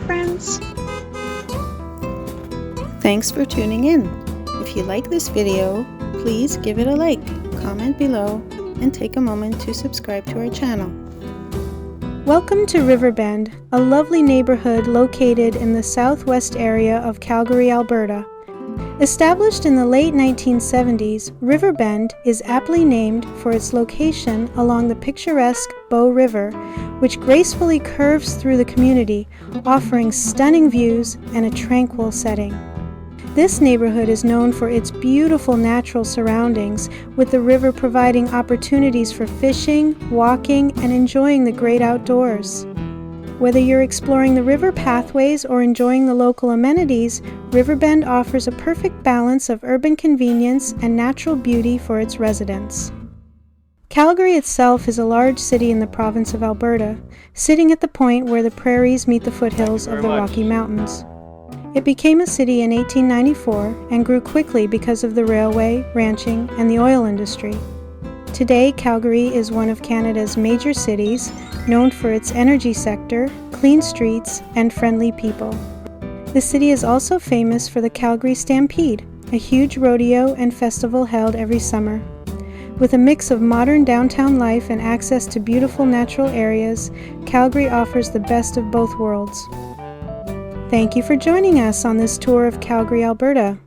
friends. Thanks for tuning in. If you like this video, please give it a like, comment below, and take a moment to subscribe to our channel. Welcome to Riverbend, a lovely neighborhood located in the southwest area of Calgary, Alberta. Established in the late 1970s, Riverbend is aptly named for its location along the picturesque Bow River, which gracefully curves through the community, offering stunning views and a tranquil setting. This neighborhood is known for its beautiful natural surroundings, with the river providing opportunities for fishing, walking, and enjoying the great outdoors. Whether you're exploring the river pathways or enjoying the local amenities, Riverbend offers a perfect balance of urban convenience and natural beauty for its residents. Calgary itself is a large city in the province of Alberta, sitting at the point where the prairies meet the foothills of the Rocky Mountains. It became a city in 1894 and grew quickly because of the railway, ranching, and the oil industry. Today, Calgary is one of Canada's major cities, known for its energy sector, clean streets, and friendly people. The city is also famous for the Calgary Stampede, a huge rodeo and festival held every summer. With a mix of modern downtown life and access to beautiful natural areas, Calgary offers the best of both worlds. Thank you for joining us on this tour of Calgary, Alberta.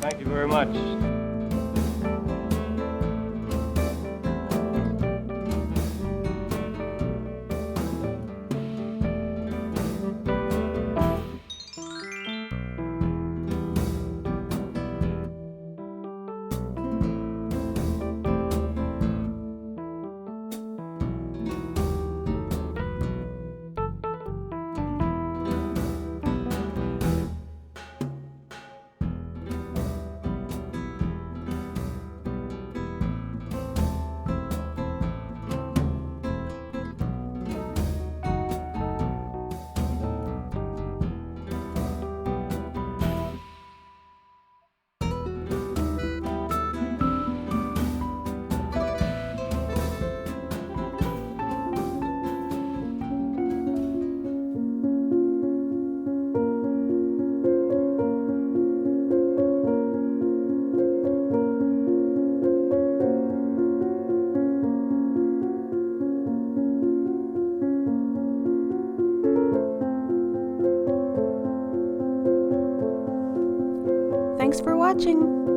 Thank you very much. Thanks for watching!